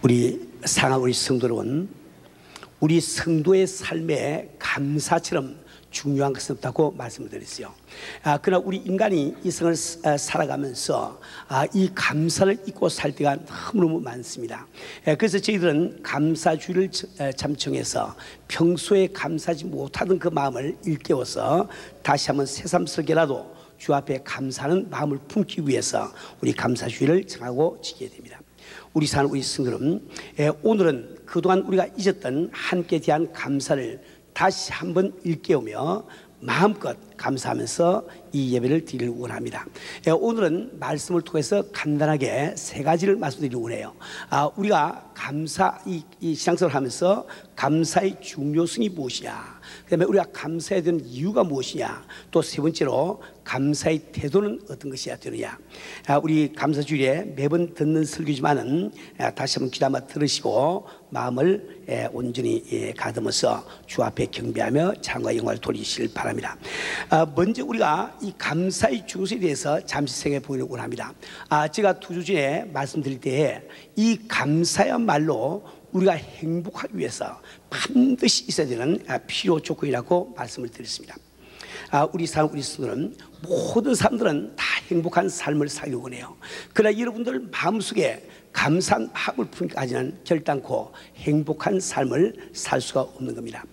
우리 사랑하는 우리 성도 여러분, 우리 성도의 삶에 감사처럼 중요한 것은 없다고 말씀을 드렸어요. 그러나 우리 인간이 이 생을 살아가면서 이 감사를 잊고 살 때가 너무너무 많습니다. 그래서 저희들은 감사주의를 참청해서 평소에 감사하지 못하던 그 마음을 일깨워서 다시 한번 새삼스럽게라도 주 앞에 감사하는 마음을 품기 위해서 우리 감사주의를 정하고 지키게 됩니다. 우리 사는 우리 성도들은 오늘은 그동안 우리가 잊었던 하나님께 대한 감사를 다시 한번 일깨우며 마음껏 감사하면서 이 예배를 드리려고 원합니다. 오늘은 말씀을 통해서 간단하게 세 가지를 말씀드리려고 해요. 우리가 감사, 이 신앙생활을 하면서 감사의 중요성이 무엇이냐, 그 다음에 우리가 감사해야 되는 이유가 무엇이냐, 또 세 번째로 감사의 태도는 어떤 것이어야 되느냐. 우리 감사주일에 매번 듣는 설교지만은 다시 한번 귀담아 들으시고 마음을 온전히 가다듬어서 주 앞에 경배하며 찬양과 영광을 돌리시길 바랍니다. 먼저 우리가 이 감사의 중요성에 대해서 잠시 생각해 보려고 합니다. 제가 2주 전에 말씀드릴 때에 이 감사야말로 우리가 행복하기 위해서 반드시 있어야 되는 필요 조건이라고 말씀을 드렸습니다. 우리 성도는 모든 사람들은 다 행복한 삶을 살려고 해요. 그러나 여러분들 마음속에 감사한 마음을 품기까지는 결단코 행복한 삶을 살 수가 없는 겁니다.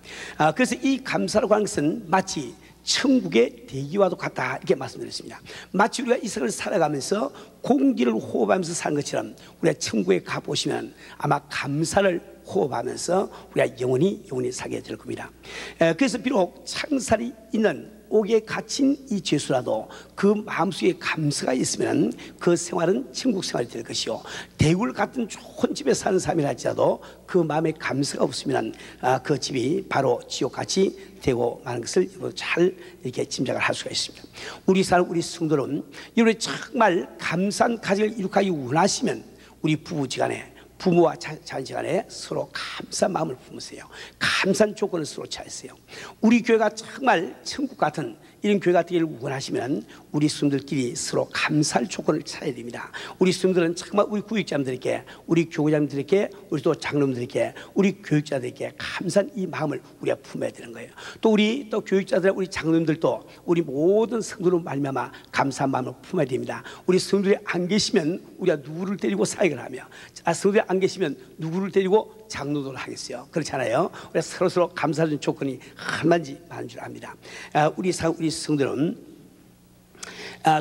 그래서 이 감사라고 하는 것은 마치 천국의 대기와도 같다, 이렇게 말씀드렸습니다. 마치 우리가 이 세상을 살아가면서 공기를 호흡하면서 사는 것처럼 우리가 천국에 가보시면 아마 감사를 호흡하면서 우리가 영원히 살게 될 겁니다. 그래서 비록 창살이 있는 옥에 갇힌 이 죄수라도 그 마음속에 감사가 있으면 그 생활은 천국 생활이 될 것이요, 대굴 같은 좋은 집에 사는 사람이라 할지라도 그 마음에 감사가 없으면 그 집이 바로 지옥같이 되고 마는 것을 잘 이렇게 짐작을 할 수가 있습니다. 우리 성도는 여러분이 정말 감사한 가정을 이룩하기 원하시면 우리 부부지간에, 부모와 자녀지간에 서로 감사한 마음을 품으세요. 감사한 조건을 서로 찾으세요. 우리 교회가 정말 천국 같은 이런 교회가 되기를 원하시면 우리 성도들끼리 서로 감사할 조건을 찾아야 됩니다. 우리 성도들은 정말 우리 구역자님들에게, 우리 교구자님들에게, 우리 또 장로님들에게, 우리 교육자들에게 감사한 이 마음을 우리가 품어야 되는 거예요. 또 우리 또 교육자들, 우리 장로님들도 우리 모든 성도로 말미암아 감사한 마음을 품어야 됩니다. 우리 성도들이 안 계시면 우리가 누구를 데리고 사역을 하며, 성도들이 안 계시면 누구를 데리고 장로를 하겠어요. 그렇잖아요. 우리가 서로 감사하는 조건이 얼마인지 많은 줄 압니다. 우리 성도는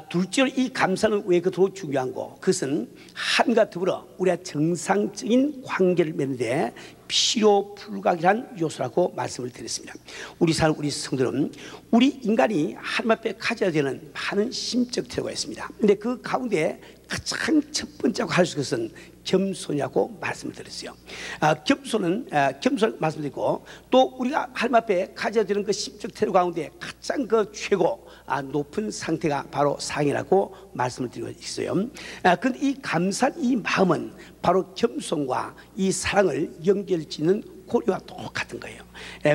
둘째로 이 감사는 왜 그토록 중요한고, 그것은 하나님과 더불어 우리가 정상적인 관계를 맺는 데 필요 불가결한 요소라고 말씀을 드렸습니다. 우리 성도는 우리 인간이 하나님 앞에 가져야 되는 많은 심적 태도가 있습니다. 그런데 그 가운데 가장 첫 번째로 할 수 있는 것은 겸손이라고 말씀을 드렸어요. 겸손 말씀드리고, 또 우리가 하나님 앞에 가져야 되는 그 심적 태도 가운데 가장 그 최고 높은 상태가 바로 사랑이라고 말씀을 드리고 있어요. 그런데 이 감사한 이 마음은 바로 겸손과 이 사랑을 연결짓는 고리와 똑같은 거예요.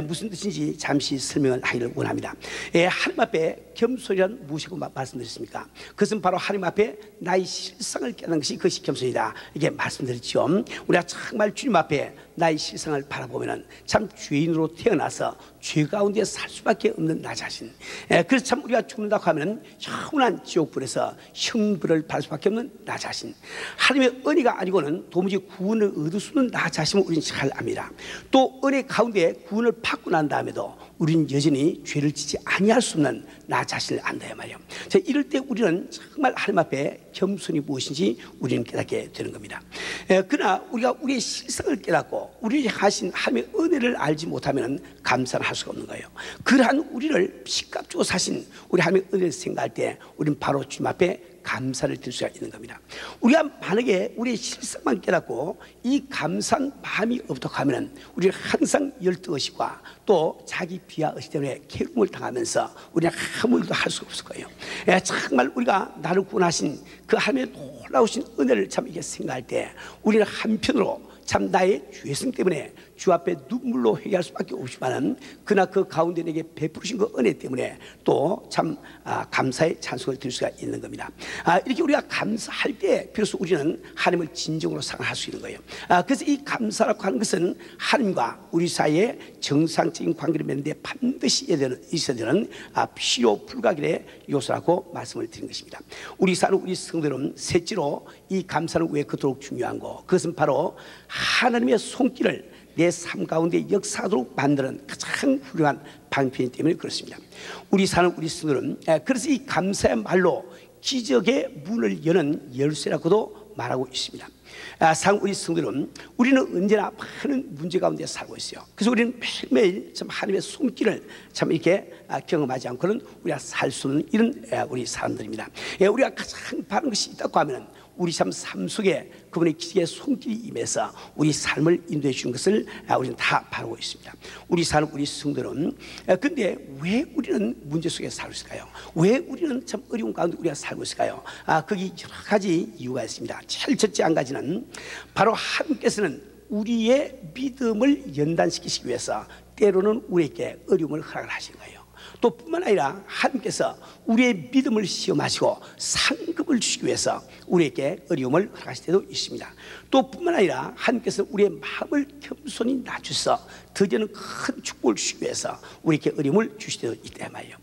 무슨 뜻인지 잠시 설명을 하기를 원합니다. 하나님 앞에 겸손이란 무엇이고 말씀드렸습니까? 그것은 바로 하나님 앞에 나의 실상을 깨닫는 것이 그것이 겸손이다, 이게 말씀드렸죠. 우리가 정말 주님 앞에 나의 실상을 바라보면 참 죄인으로 태어나서 죄 가운데 살 수밖에 없는 나 자신, 그래서 참 우리가 죽는다고 하면 영원한 지옥불에서 형벌을 받을 수밖에 없는 나 자신, 하나님의 은혜가 아니고는 도무지 구원을 얻을 수 없는 나 자신을 우리는 잘 압니다. 또 은혜 가운데 구원을 받고 난 다음에도 우리는 여전히 죄를 짓지 아니할 수 없는 나 자신을 안다 말이에요. 자, 이럴 때 우리는 정말 하나님 앞에 겸손이 무엇인지 우리는 깨닫게 되는 겁니다. 그러나 우리가 우리의 실상을 깨닫고 우리 하신 하나님의 은혜를 알지 못하면 감사를 할 수가 없는 거예요. 그러한 우리를 피값 주고 사신 우리 하나님의 은혜를 생각할 때 우리는 바로 주님 앞에 감사를 드릴 수가 있는 겁니다. 우리가 만약에 우리의 실상만 깨닫고 이 감사한 마음이 없도록 하면 우리는 항상 열등의식과 또 자기 비하의식 때문에 괴로움을 당하면서 우리는 아무 일도 할 수 없을 거예요. 정말 우리가 나를 구원하신 그 하나님의 놀라우신 은혜를 참 이렇게 생각할 때 우리는 한편으로 참 나의 죄성 때문에 주 앞에 눈물로 회개할 수밖에 없지만은 그러나 그 가운데 내게 베푸신 그 은혜 때문에 또 참 감사의 찬송을 드릴 수가 있는 겁니다. 이렇게 우리가 감사할 때 비로소 우리는 하나님을 진정으로 사랑할 수 있는 거예요. 그래서 이 감사라고 하는 것은 하나님과 우리 사이에 정상적인 관계를 맺는데 반드시 있어야 되는 필요 불가결의 요소라고 말씀을 드린 것입니다. 우리 사는 우리 성도들은 셋째로 이 감사는 왜 그토록 중요한 거, 그것은 바로 하나님의 손길을 내 삶 가운데 역사하도록 만드는 가장 훌륭한 방편이기 때문에 그렇습니다. 우리 사는 우리 성도들은 그래서 이 감사의 말로 기적의 문을 여는 열쇠라고도 말하고 있습니다. 상 우리 성도들은 우리는 언제나 많은 문제 가운데 살고 있어요. 그래서 우리는 매일매일 참 하나님의 손길을 참 이렇게 경험하지 않고는 우리가 살 수 없는 이런 우리 사람들입니다. 우리가 가장 바른 것이 있다고 하면은 우리 삶 속에 그분의 기적의 손길이 임해서 우리 삶을 인도해 주는 것을 우리는 다 바라고 있습니다. 우리 사는 우리 성도는 근데 왜 우리는 문제 속에 살고 있을까요? 왜 우리는 참 어려운 가운데 우리가 살고 있을까요? 거기 여러 가지 이유가 있습니다. 제일 첫째 한 가지는 바로 하나님께서는 우리의 믿음을 연단시키시기 위해서 때로는 우리에게 어려움을 허락을 하시는 거예요. 또 뿐만 아니라 하나님께서 우리의 믿음을 시험하시고 상급을 주시기 위해서 우리에게 어려움을 허락하실 때도 있습니다. 또 뿐만 아니라 하나님께서 우리의 마음을 겸손히 낮추셔서 드디어는 큰 축복을 주시기 위해서 우리에게 어려움을 주실 때도 있단 말이에요.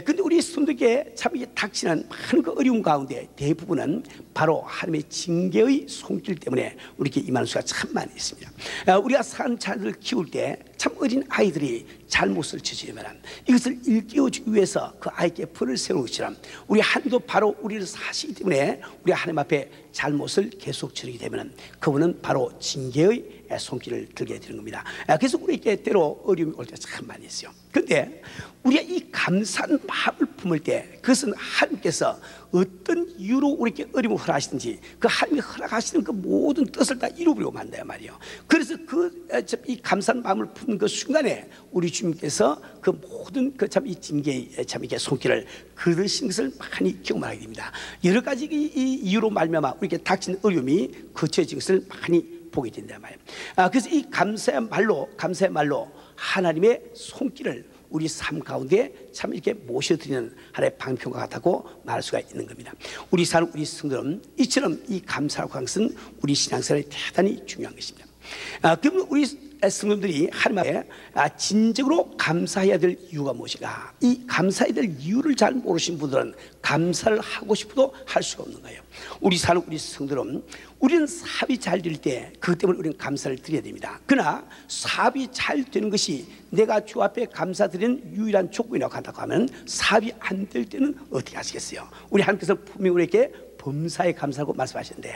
근데 우리 성도에게 참 이게 닥치는 많은 그 어려움 가운데 대부분은 바로 하나님의 징계의 손길 때문에 우리에게 임하는 수가 참 많이 있습니다. 우리가 산 자녀를 키울 때 참 어린 아이들이 잘못을 저지르면 이것을 일깨워주기 위해서 그 아이에게 벌을 세우는 것처럼 우리 하나님도 바로 우리를 사시기 때문에 우리 하나님 앞에 잘못을 계속 저지르게 되면 그분은 바로 징계의 손길을 들게 되는 겁니다. 그래서 우리에게 때로 어려움이 올 때 참 많이 있어요. 그런데 우리가 이 감사한 마음을 품을 때 그것은 하나님께서 어떤 이유로 우리에게 어려움을 허락하시든지 그 하나님이 허락하시는 그 모든 뜻을 다 이루려고 만든단 말이에요. 그래서 이 감사한 마음을 품는 그 순간에 우리 주님께서 그 모든 그 참 이 징계의 참 이렇게 손길을 그러신 것을 많이 경험하게 됩니다. 여러 가지 이 이유로 말미암아 우리에게 닥친 어려움이 거쳐진 것을 많이 보게 된단 말이에요. 그래서 이 감사의 말로 하나님의 손길을 우리 삶 가운데 참 이렇게 모셔드리는 하나의 방편과 같다고 말할 수가 있는 겁니다. 우리 사는 우리 성도는 이처럼 이 감사라고 하는 것은 우리 신앙생활에 대단히 중요한 것입니다. 그러면 우리 성도들이 하나님 앞에 진정으로 감사해야 될 이유가 무엇인가? 이 감사해야 될 이유를 잘 모르신 분들은 감사를 하고 싶어도 할 수가 없는 거예요. 우리 사는 우리 성도들은 우리는 사업이 잘 될 때 그것 때문에 우리는 감사를 드려야 됩니다. 그러나 사업이 잘 되는 것이 내가 주 앞에 감사드리는 유일한 조건이라고 한다고 하면 사업이 안 될 때는 어떻게 하시겠어요? 우리 하나님께서 분명히 우리에게 범사에 감사하고 말씀하셨는데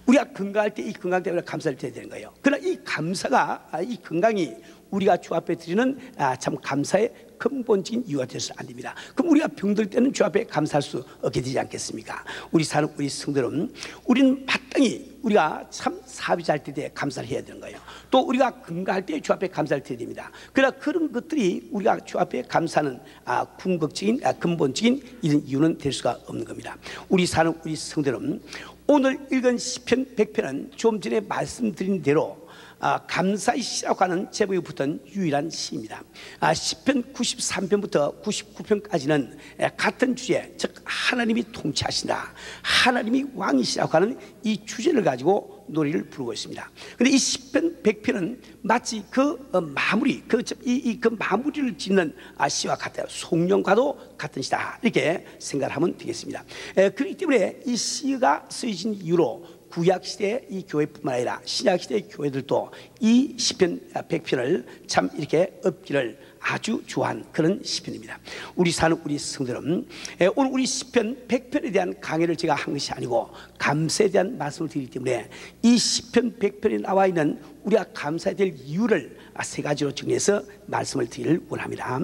우리가 건강할 때 이 건강 때문에 감사를 드려야 되는 거예요. 그러나 이 감사가 이 건강이 우리가 주 앞에 드리는 참 감사의 근본적인 이유가 되어서 안 됩니다. 그럼 우리가 병들 때는 주 앞에 감사할 수 없게 되지 않겠습니까? 우리 사는 우리 성도들은 우리는 마땅히 우리가 참 사업이 잘 될 때 감사를 해야 되는 거예요. 또 우리가 건강할 때 주 앞에 감사를 드려야 됩니다. 그러나 그런 것들이 우리가 주 앞에 감사하는 궁극적인 근본적인 이런 이유는 될 수가 없는 겁니다. 우리 사는 우리 성도들은 오늘 읽은 시편 100편은 좀 전에 말씀드린 대로 감사의 시라고 하는 제목이 붙은 유일한 시입니다. 시편 93편부터 99편까지는 같은 주제, 즉 하나님이 통치하신다, 하나님이 왕이시라고 하는 이 주제를 가지고 노래를 부르고 있습니다. 그런데 이 시편 100편은 마치 그 마무리, 그 마무리를 짓는 시와 같아요. 송영과도 같은 시다, 이렇게 생각을 하면 되겠습니다. 그렇기 때문에 이 시가 쓰여진 이유로 구약시대의 이 교회뿐만 아니라 신약시대의 교회들도 이 시편 100편을 참 이렇게 읊기를 아주 좋아한 그런 시편입니다. 우리 사는 우리 성도들은 오늘 우리 시편 100편에 대한 강의를 제가 한 것이 아니고 감사에 대한 말씀을 드리기 때문에 이 시편 100편에 나와 있는 우리가 감사해야 될 이유를 세 가지로 정리해서 말씀을 드리기를 원합니다.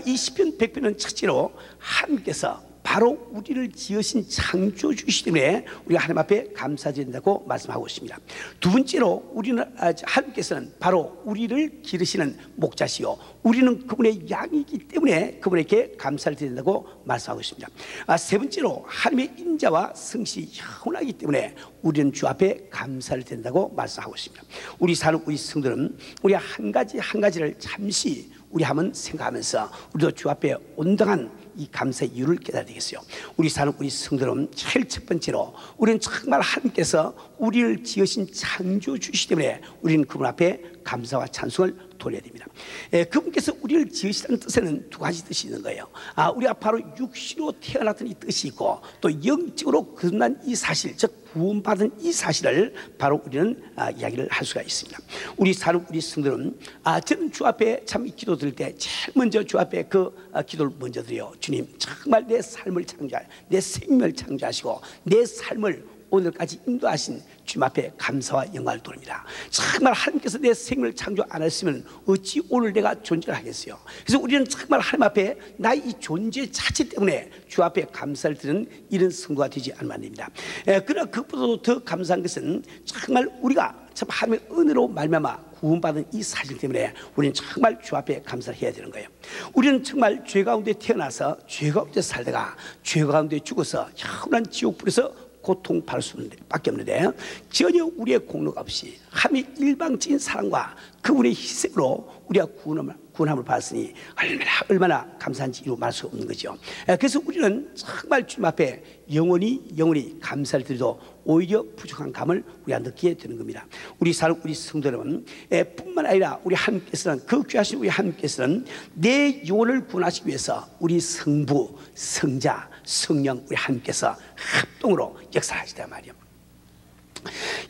이 시편 100편은 첫째로 하나님께서 바로 우리를 지으신 창조주이시기 때문에 우리가 하나님 앞에 감사드린다고 말씀하고 있습니다. 두 번째로 우리는 하나님께서는 바로 우리를 기르시는 목자시요 우리는 그분의 양이기 때문에 그분에게 감사를 드린다고 말씀하고 있습니다. 세 번째로 하나님의 인자와 성실이 영원하기 때문에 우리는 주 앞에 감사를 드린다고 말씀하고 있습니다. 우리 사는 우리 성도는 우리 한 가지 한 가지를 잠시 우리 한번 생각하면서 우리도 주 앞에 온당한 이 감사의 이유를 깨달아야 되겠어요. 우리 사는 우리 성도는 제일 첫 번째로 우리는 정말 하나님께서 우리를 지으신 창조주시기 때문에 우리는 그분 앞에 감사와 찬송을 돌려야 됩니다. 그분께서 우리를 지으시다는 뜻에는 두 가지 뜻이 있는 거예요. 우리가 바로 육신으로 태어났던 이 뜻이 있고 또 영적으로 거듭난 이 사실, 즉 구원받은 이 사실을 바로 우리는 이야기를 할 수가 있습니다. 우리 사는 우리 성도는 저는 주 앞에 참 기도 드릴 때 제일 먼저 주 앞에 그 기도를 먼저 드려요. 주님, 정말 내 삶을 창조할, 내 생명을 창조하시고 내 삶을 오늘까지 인도하신 주님 앞에 감사와 영광을 돌립니다. 정말 하나님께서 내 생명을 창조 안 했으면 어찌 오늘 내가 존재를 하겠어요. 그래서 우리는 정말 하나님 앞에 나의 이 존재 자체 때문에 주 앞에 감사를 드리는 이런 성도가 되지 않으면 안 됩니다. 그러나 그것보다도 더 감사한 것은 정말 우리가 참 하나님의 은혜로 말미암아 구원받은 이 사실 때문에 우리는 정말 주 앞에 감사를 해야 되는 거예요. 우리는 정말 죄 가운데 태어나서 죄 가운데 살다가 죄 가운데 죽어서 영원한 지옥불에서 고통받을 수밖에 없는데 전혀 우리의 공로가 없이 하나님의 일방적인 사랑과 그분의 희생으로 우리가 구원함을 받았으니 얼마나 감사한지 이루 말할 수 없는 거죠. 그래서 우리는 정말 주님 앞에 영원히 감사를 드려도 오히려 부족한 감을 우리가 느끼게 되는 겁니다. 우리 성도 여러분 뿐만 아니라 우리 하나님께서는 그 귀하신 우리 하나님께서는 내 영혼을 구원하시기 위해서 우리 성부, 성자, 성령 우리 하나님께서 합동으로 역사하시단 말이에요.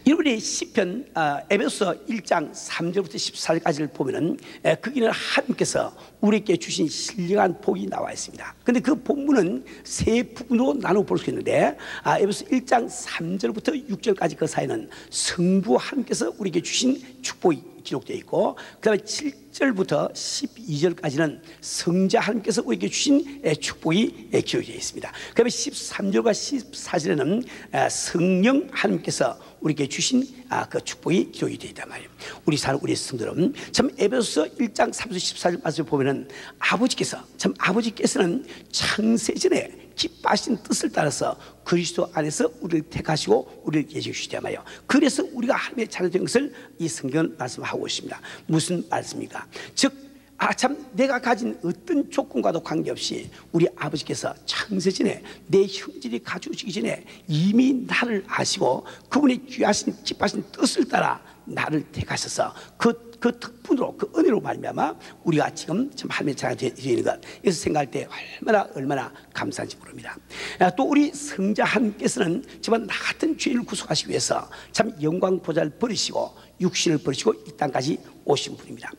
여러분이 시편 에베소서 1장 3절부터 14절까지를 보면은 거기는 하나님께서 우리에게 주신 신령한 복이 나와 있습니다. 그런데 그 본문은 세 부분으로 나눠 볼 수 있는데 에베소서 1장 3절부터 6절까지 그 사이는 성부 하나님께서 우리에게 주신 축복이 기록되어 있고 그 다음에 7절부터 12절까지는 성자 하나님께서 우리에게 주신 축복이 기록되어 있습니다. 그 다음에 13절과 14절에는 성령 하나님께서 우리에게 주신 그 축복이 기록이 되어 있단 말이에요. 우리 사는 우리 성도는 참 에베소서 1장 3-14절 말씀을 보면은 아버지께서는 창세전에 기뻐하신 뜻을 따라서 그리스도 안에서 우리를 택하시고 우리를 예정해 주시단 말이에요. 그래서 우리가 하나님의 자녀된 것을 이 성경은 말씀하고 있습니다. 무슨 말씀입니까? 즉 내가 가진 어떤 조건과도 관계없이 우리 아버지께서 창세전에 내 형질이 가져오시기 전에 이미 나를 아시고 그분의 귀하신 기뻐하신 뜻을 따라 나를 택하셔서 그 특분으로 그 은혜로 말미암아 우리가 지금 참 하나님의 자녀가 되어 있는 것 이것을 생각할 때 얼마나 감사한지 모릅니다. 또 우리 성자 하나님께서는 정말 나 같은 죄인을 구속하시기 위해서 참 영광 보좌를 버리시고 육신을 버리시고 이 땅까지 오신 분입니다.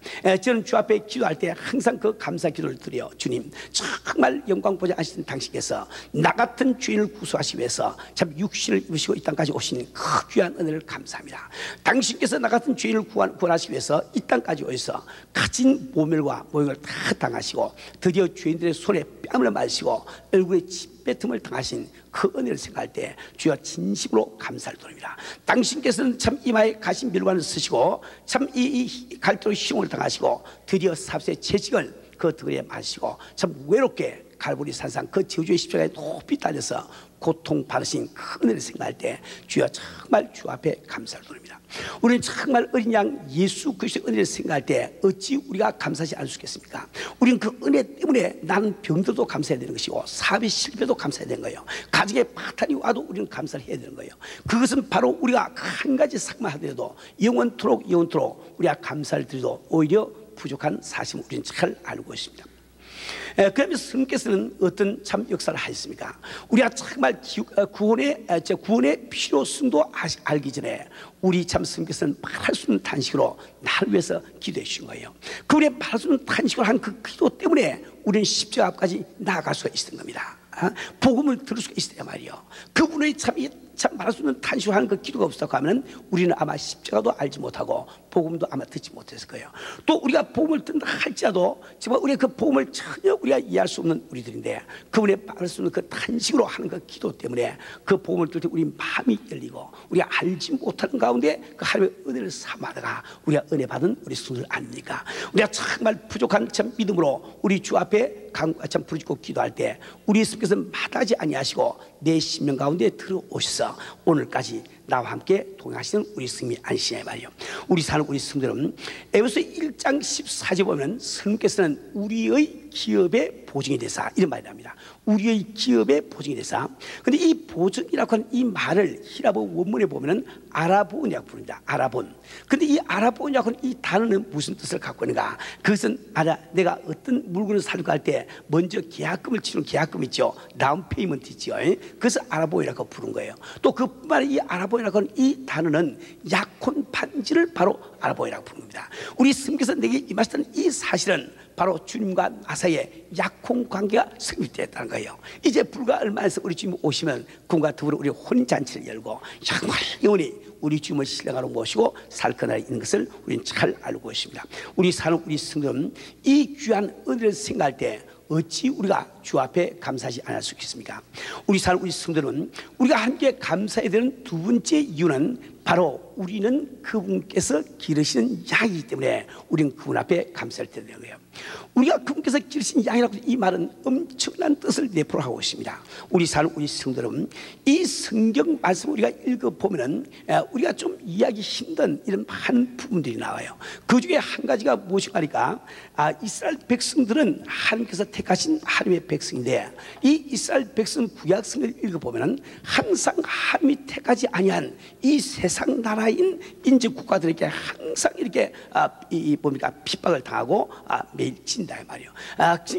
저는 주 앞에 기도할 때 항상 그 감사 기도를 드려요. 주님, 정말 영광 보좌 하시는 당신께서 나 같은 죄인을 구속하시기 위해서 참 육신을 입으시고 이 땅까지 오신 그 귀한 은혜를 감사합니다. 당신께서 나 같은 죄인을 구원하시기 위해서 이 땅까지 오셔서 가진 모멸과 모욕을 다 당하시고 드디어 죄인들의 손에 뺨을 맞으시고 얼굴에 침뱉음을 당하신 그 은혜를 생각할 때 주여 진심으로 감사를 드립니다. 당신께서는 참 이마에 가신 밀관을 쓰시고 참 이 갈대로 희롱을 당하시고 드디어 삽수의 채찍을 그 등에 맞으시고 참 외롭게 갈보리 산상 그 저주의 십자가에 높이 달려서 고통받으신 그 은혜를 생각할 때 주여 정말 주 앞에 감사를 드립니다. 우리는 정말 어린 양 예수 그리스도의 은혜를 생각할 때 어찌 우리가 감사하지 않을 수 있겠습니까? 우리는 그 은혜 때문에 나는 병들도 감사해야 되는 것이고 사업의 실패도 감사해야 되는 거예요. 가정에 파탄이 와도 우리는 감사를 해야 되는 거예요. 그것은 바로 우리가 한 가지 삭만 하더라도 영원토록 우리가 감사를 드려도 오히려 부족한 사실을 우리는 잘 알고 있습니다. 그러면서 성께서는 어떤 참 역사를 하셨습니까? 우리가 정말 구원의 필요성도 알기 전에 우리 참 성께서는 말할 수 없는 탄식으로 나를 위해서 기도해 주신 거예요. 그분의 말할 수 없는 탄식을 한 그 기도 때문에 우리는 십자가 앞까지 나아갈 수가 있었던 겁니다. 복음을 들을 수가 있었단 말이에요. 그분의 참 참 말할 수 없는 탄식하는 그 기도가 없었다고 하면 우리는 아마 십자가도 알지 못하고 복음도 아마 듣지 못했을 거예요. 또 우리가 복음을 듣는다 할지라도 정말 우리가 그 복음을 전혀 우리가 이해할 수 없는 우리들인데 그분의 말할 수 없는 그 탄식으로 하는 그 기도 때문에 그 복음을 들을 때 우리 마음이 열리고 우리가 알지 못하는 가운데 그 하나님의 은혜를 삼아다가 우리가 은혜 받은 우리 성도들 아닙니까? 우리가 정말 부족한 참 믿음으로 우리 주 앞에 참 부르짖고 기도할 때 우리 예수께서 마다하지 아니하시고 내 심령 가운데 들어오셔서 오늘까지 나와 함께 동행하시는 우리 스님이 아니시냐 말이요. 우리 사는 우리 스님들은 에베소 1장 14절 보면 스님께서는 우리의 기업의 보증이 되사 이런 말이 납니다. 우리의 기업의 보증이 되사. 근데 이 보증이라고 하는 이 말을 히라보 원문에 보면은 아라본이라고 부릅니다. 아라본. 근데 이 아라본이라고 하는 이 단어는 무슨 뜻을 갖고 있는가? 그것은 내가 어떤 물건을 사려고 할 때 먼저 계약금을 치는 계약금 있죠. 다운 페이먼트 있죠. 그래서 아라본이라고 부른 거예요. 또 그뿐만 아니라 이 아라본이라고 하는 이 단어는 약혼 반지를 바로 아라본이라고 부른 겁니다. 우리 스님께서 내게 임하셨던 이 사실은 바로 주님과 나 사이에 약혼 관계가 성립되었다는 거예요. 이제 불과 얼마 안에서 우리 주님 오시면 그분과 더불어 우리 혼인잔치를 열고 영원히 우리 주님을 신령하러 모시고 살 그날이 있는 것을 우리는 잘 알고 있습니다. 우리 사는 우리 성도는 이 귀한 은혜를 생각할 때 어찌 우리가 주 앞에 감사하지 않을 수 있겠습니까? 우리 사는 우리 성도는 우리가 함께 감사해야 되는 두 번째 이유는 바로 우리는 그분께서 기르시는 양이기 때문에 우리는 그분 앞에 감사할 때 되는 거예요. 우리가 그분께서 기르신 양이라고 이 말은 엄청난 뜻을 내포를 하고 있습니다. 우리 사는 우리 성도는 이 성경 말씀을 우리가 읽어보면은 우리가 좀 이해하기 힘든 이런 많은 부분들이 나와요. 그 중에 한 가지가 무엇인가 하니까 이스라엘 백성들은 하나님께서 택하신 하나님의 백성인데 이 이스라엘 백성 구약성을 읽어보면은 항상 하나님이 택하지 아니한 이 세상 나라인 인접 국가들에게 항상 이렇게 뭡니까 핍박을 당하고 매일 진다 말이에요.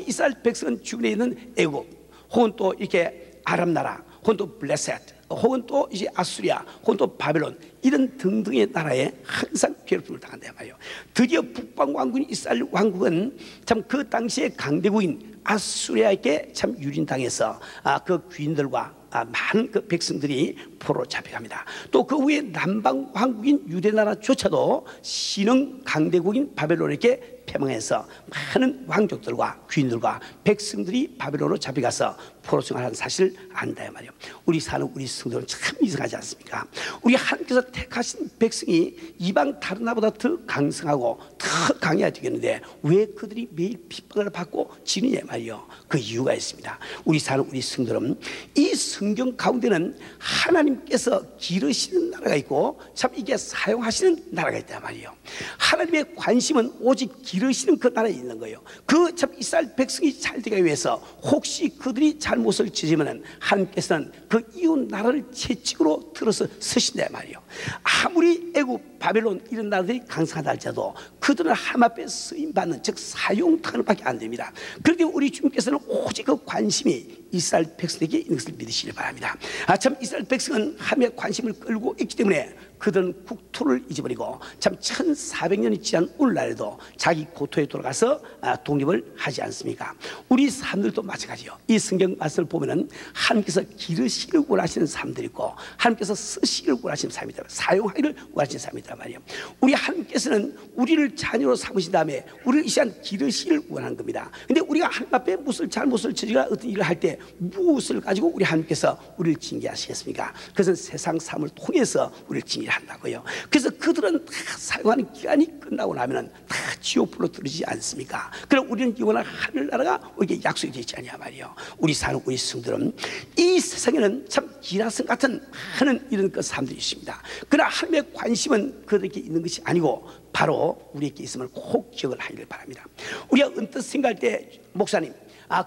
이스라엘 백성은 주변에 있는 애굽, 혹은 또 이렇게 아람 나라, 혹은 또 블레셋, 혹은 또 이제 아수리아, 혹은 또 바벨론 이런 등등의 나라에 항상 괴롭힘을 당한다 말이에요. 드디어 북방 왕국인 이스라엘 왕국은 참 그 당시의 강대국인 아수리아에게 참 유린당해서 그 귀인들과 많은 그 백성들이 포로로 잡혀갑니다. 또 그 후에 남방 왕국인 유대나라조차도 신흥 강대국인 바벨론에게 패망해서 많은 왕족들과 귀인들과 백성들이 바벨론으로 잡혀가서 포로 생활하는 사실을 안다 말이에요. 우리 사는 우리 성도는 참 이상하지 않습니까? 우리 하나님께서 택하신 백성이 이방 다른 나라보다 더 강성하고 더 강해야 되겠는데 왜 그들이 매일 핍박을 받고 지느냐 말이에요. 그 이유가 있습니다. 우리 사는 우리 성도는 이 성경 가운데는 하나님께서 기르시는 나라가 있고 참 이게 사용하시는 나라가 있단 말이에요. 하나님의 관심은 오직 기르시는 그 나라에 있는 거예요. 그 참 이스라엘 백성이 잘 되기 위해서 혹시 그들이 잘못을 지으면 하나님께서는 그 이웃 나라를 채찍으로 들어서 쓰신다 말이에요. 아무리 애굽, 바벨론 이런 나라들이 강성하다 할지라도 그들은 하나님 앞에 쓰임받는 즉 사용당하는 밖에 안 됩니다. 그런데 우리 주님께서는 오직 그 관심이 이스라엘 백성에게 있는 것을 믿으시길 바랍니다. 참 이스라엘 백성은 하나님의 관심을 끌고 있기 때문에 그들은 국토를 잊어버리고 참 1400년이 지난 오늘날에도 자기 고토에 돌아가서 독립을 하지 않습니까? 우리 사람들도 마찬가지요. 이 성경 말씀을 보면은 하나님께서 기르시기를 원하시는 사람들이 있고 하나님께서 쓰시기를 원하시는 사람이다. 사용하기를 원하시는 사람이다 말이에요. 우리 하나님께서는 우리를 자녀로 삼으신 다음에 우리를 이 시간 기르시기를 원하는 겁니다. 근데 우리가 하나님 앞에 무슨 잘못을 저지가 어떤 일을 할 때 무엇을 가지고 우리 하나님께서 우리를 징계하시겠습니까? 그것은 세상 삶을 통해서 우리를 징계한다고요. 그래서 그들은 다 사용하는 기간이 끝나고 나면은 다 지옥불로 들어지지 않습니까? 그럼 우리는 영원한 하늘나라가 우리에게 약속이 되지 않냐 말이요. 우리 사는 우리 성들은 이 세상에는 참 기라성 같은 많은 이런 그 사람들이 있습니다. 그러나 하나님의 관심은 그들에게 있는 것이 아니고 바로 우리에게 있음을 꼭 기억을 하기를 바랍니다. 우리가 언뜻 생각할 때 목사님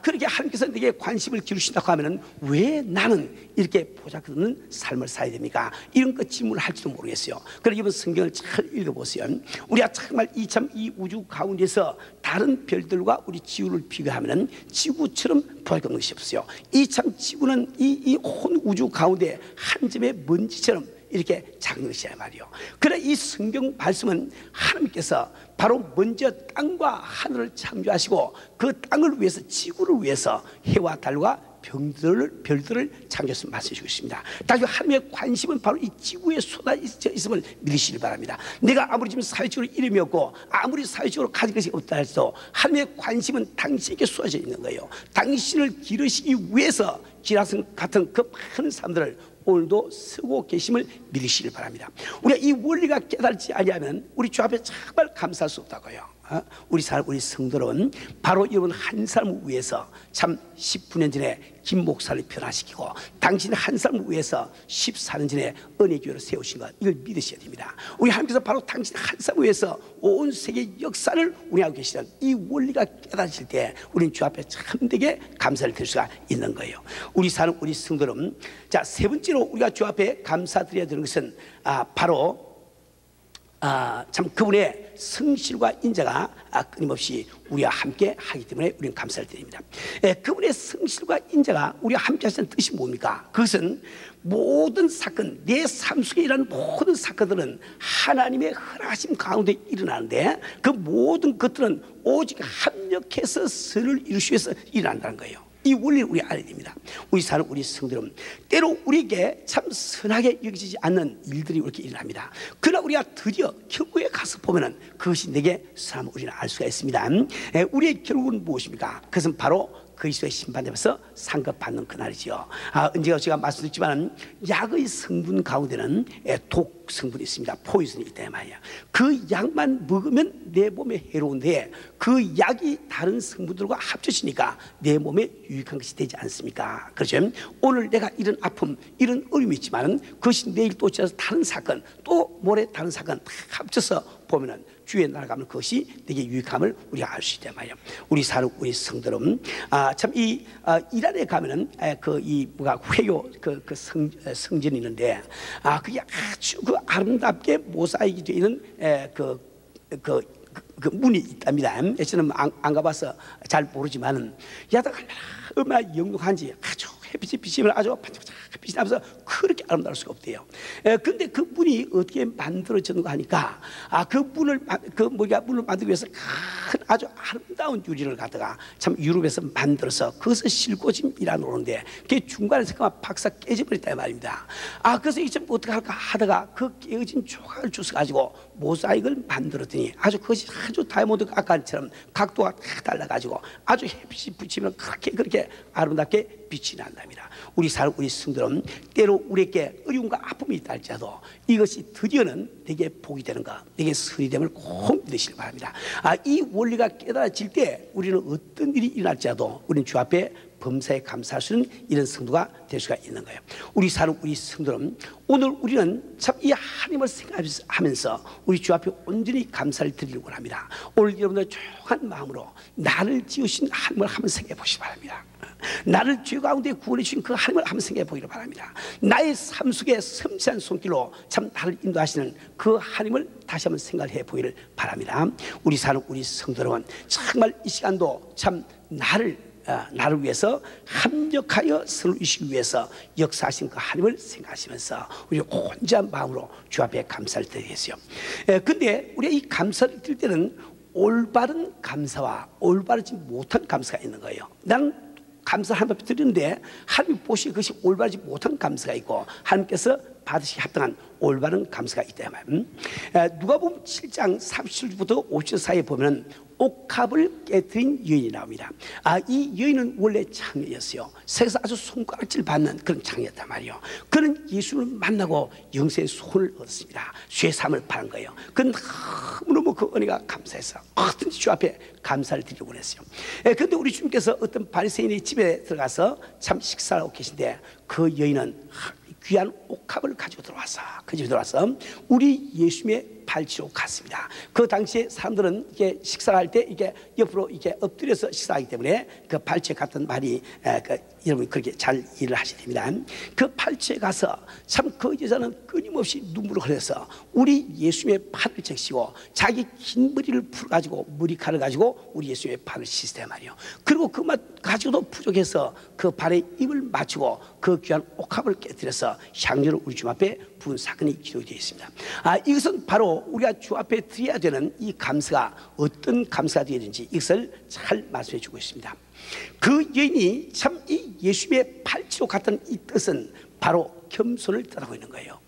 그렇게 하나님께서 내게 관심을 기울이신다고 하면은 왜 나는 이렇게 보잘것없는 삶을 살아야 됩니까? 이런 거 질문을 할지도 모르겠어요. 그래서 이번 성경을 잘 읽어보세요. 우리가 정말 이 우주 가운데서 다른 별들과 우리 지구를 비교하면은 지구처럼 보잘것없는 것이 없어요. 이 참 지구는 이 온 우주 가운데 한 점의 먼지처럼 이렇게 작은 것이야 말이요. 그러나 이 성경 말씀은 하나님께서 바로 먼저 땅과 하늘을 창조하시고 그 땅을 위해서 지구를 위해서 해와 달과 별들을 창조해서 말씀해 주고 있습니다. 다시 하나님의 관심은 바로 이 지구에 쏟아져 있음을 믿으시길 바랍니다. 내가 아무리 지금 사회적으로 이름이 없고 아무리 사회적으로 가진 것이 없다 해도 하나님의 관심은 당신에게 쏟아져 있는 거예요. 당신을 기르시기 위해서 기라성 같은 그 많은 사람들을 오늘도 쓰고 계심을 믿으시길 바랍니다. 우리가 이 원리가 깨달지 아니하면 우리 주 앞에 정말 감사할 수 없다고요. 우리 성도는 바로 여러분 한 사람을 위해서 참 19년 전에 김 목사를 변화시키고 당신 한 사람을 위해서 14년 전에 은혜교회를 세우신 것, 이걸 믿으셔야 됩니다. 우리 하나님께서 바로 당신 한 사람을 위해서 온 세계 역사를 운영하고 계시는 이 원리가 깨달으실 때 우리는 주 앞에 참되게 감사를 드릴 수가 있는 거예요. 우리 성도는 자, 세 번째로 우리가 주 앞에 감사드려야 되는 것은 바로 참 그분의 성실과 인자가 끊임없이 우리와 함께 하기 때문에 우리는 감사를 드립니다. 그분의 성실과 인자가 우리와 함께 하시는 뜻이 뭡니까? 그것은 모든 사건, 내 삶 속에 일어나는 모든 사건들은 하나님의 허락하심 가운데 일어나는데 그 모든 것들은 오직 합력해서 선을 이루시기 위해서 일어난다는 거예요. 이 원리를 우리 알아야 됩니다. 우리 성도들은 때로 우리에게 참 선하게 여기지 않는 일들이 이렇게 일어납니다. 그러나 우리가 드디어 결국에 가서 보면은 그것이 내게 선함을 우리는 알 수가 있습니다. 우리의 결국은 무엇입니까? 그것은 바로 그리스도의 심판되면서 상급받는 그날이죠. 언제가 제가 말씀드렸지만 약의 성분 가운데는 독 성분이 있습니다. 포이즌이 있다 말이에요. 그 약만 먹으면 내 몸에 해로운데 그 약이 다른 성분들과 합쳐지니까 내 몸에 유익한 것이 되지 않습니까? 그렇죠? 오늘 내가 이런 아픔, 이런 어려움이 있지만 그것이 내일 또 지나서 다른 사건, 또 모레 다른 사건 다 합쳐서 보면은 주의 나라 가면 그것이 되게 유익함을 우리가 알 수 있단 말이에요. 우리 성도는 참 이 이란에 가면은 회교 성전이 있는데 그게 아주 그 아름답게 모사이크 되어 있는 그 문이 있답니다. 저는 안 가봐서 잘 모르지만은 야다가 얼마나 영롱한지 아주 햇빛이 비치면 아주 반짝반짝 빛이 나면서 그렇게 아름다울 수가 없대요. 근데 그 문이 어떻게 만들어졌는가 하니까 그 문을 만들기 위해서 큰 아주 아름다운 유리를 갖다가 참 유럽에서 만들어서 그것을 싣고 지금 이란으로 오는데 그게 중간에서 그만 박사 깨져버렸다 말입니다. 그래서 이제 어떻게 할까 하다가 그 깨어진 조각을 주워가지고 모사이크를 만들었더니 아주 그것이 아주 다이아몬드 아까처럼 각도가 다 달라가지고 아주 햇빛이 비치면 그렇게 아름답게 빛이 난답니다. 우리 성도는 때로 우리에게 어려움과 아픔이 있다 할지라도 이것이 드디어는 내게 복이 되는 것, 내게 선이 됨을 꼭 믿으시기 바랍니다. 이 원리가 깨달아질 때 우리는 어떤 일이 일어날지라도 우리는 주 앞에 범사에 감사할 수 있는 이런 성도가 될 수가 있는 거예요. 우리 성도는 오늘 우리는 참 이 하나님을 생각하면서 우리 주 앞에 온전히 감사를 드리려고 합니다. 오늘 여러분들 조용한 마음으로 나를 지으신 하나님을 한번 생각해 보시기 바랍니다. 나를 죄 가운데 구원해 주신 그 하나님을 한번 생각해 보기를 바랍니다. 나의 삶 속에 섬세한 손길로 참 나를 인도하시는 그 하나님을 다시 한번 생각해 보기를 바랍니다. 우리 성도 여러분, 정말 이 시간도 참 나를 위해서 합력하여 선을 이루시기 위해서 역사하신 그 하나님을 생각하시면서 우리 온전한 마음으로 주 앞에 감사를 드리겠어요. 근데 우리가 이 감사를 드릴 때는 올바른 감사와 올바르지 못한 감사가 있는 거예요. 나는 감사를 하나님 앞에 드리는데 하나님이 보시기에 그것이 올바르지 못한 감사가 있고 하나님께서 받으시기 합당한 올바른 감사가 있다 말이에요. 누가복음 7장 37절부터 50절 사이에 보면 옥합을 깨뜨린 여인이 나옵니다. 이 여인은 원래 장녀였어요. 세상에서 아주 손가락질 받는 그런 장녀였단 말이에요. 그는 예수를 만나고 영생의 손을 얻었습니다. 죄사함을 받은 거예요. 그는 너무너무 그 은혜가 감사해서 어떤지 주 앞에 감사를 드리려고 했어요. 그런데 우리 주님께서 어떤 바리새인의 집에 들어가서 참 식사를 하고 계신데 그 여인은 귀한 옥합을 가지고 들어와서 그 집에 들어와서 우리 예수님의 발치로 갔습니다. 그 당시에 사람들은 이게 식사를 할 때 이게 옆으로 이렇게 엎드려서 식사하기 때문에 그 발치에 갔던 말이 여러분 그렇게 잘 이해를 하셔야 됩니다. 그 발치에 가서 참 그 여자는 끊임없이 눈물을 흘려서 우리 예수님의 발을 적시고 자기 긴 머리를 풀어가지고 머리칼을 가지고 우리 예수님의 발을 씻었단 말이에요. 그리고 그 맛 가지고도 부족해서 그 발에 입을 맞추고 그 귀한 옥합을 깨뜨려서 향료를 우리 주 앞에 부은 사건이 기록되어 있습니다. 이것은 바로 우리가 주 앞에 드려야 되는 이 감사가 어떤 감사가 되어야 되는지 이것을 잘 말씀해 주고 있습니다. 그 여인이 참 이 예수님의 팔찌로 갔던 이 뜻은 바로 겸손을 뜻하고 있는 거예요.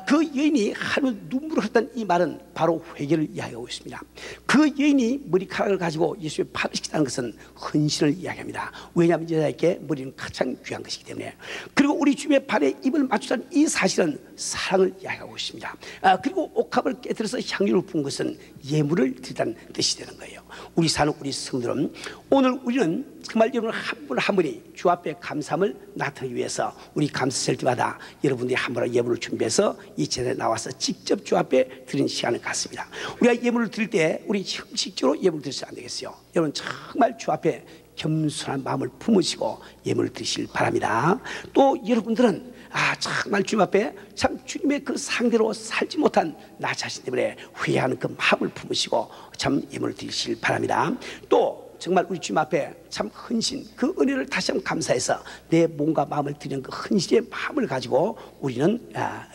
그 여인이 하루 눈물을 흘렸던 이 말은 바로 회개를 이야기하고 있습니다. 그 여인이 머리카락을 가지고 예수님의 팔을 씻다는 것은 헌신을 이야기합니다. 왜냐하면 여자에게 머리는 가장 귀한 것이기 때문에. 그리고 우리 주님의 발에 입을 맞추자는 이 사실은 사랑을 이야기하고 있습니다. 그리고 옥합을 깨뜨려서 향유를 부은 것은 예물을 드리다는 뜻이 되는 거예요. 우리 사는 우리 성도는 오늘 우리는 정말 여러분 한 분 한 분이 주 앞에 감사함을 나타내기 위해서 우리 감사절 때마다 여러분들이 한 번의 예물을 준비해서 이 제단에 나와서 직접 주 앞에 드리는 시간을 갖습니다. 우리가 예물을 드릴 때 우리 형식적으로 예물을 드려서 안 되겠어요. 여러분 정말 주 앞에 겸손한 마음을 품으시고 예물을 드리실 바랍니다. 또 여러분들은 정말 주님 앞에 참 주님의 그 상대로 살지 못한 나 자신 때문에 회개하는 그 마음을 품으시고 참 예물을 드리실 바랍니다. 또 정말 우리 주님 앞에 참 헌신, 그 은혜를 다시 한번 감사해서 내 몸과 마음을 드리는 그 헌신의 마음을 가지고 우리는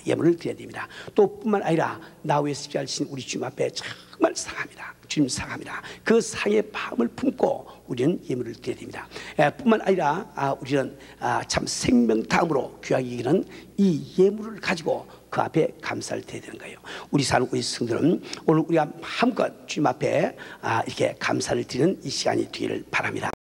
예물을 드려야 됩니다. 또 뿐만 아니라 나 위해 십자가를 우리 주님 앞에 정말 사랑합니다. 주님 사랑합니다. 그 사랑의 마음을 품고 우리는 예물을 드려야 됩니다. 뿐만 아니라 우리는 참 생명 다음으로 귀하게 여기는 이 예물을 가지고 그 앞에 감사를 드려야 되는 거예요. 우리 사는 우리 성도는 오늘 우리가 마음껏 주님 앞에 이렇게 감사를 드리는 이 시간이 되기를 바랍니다.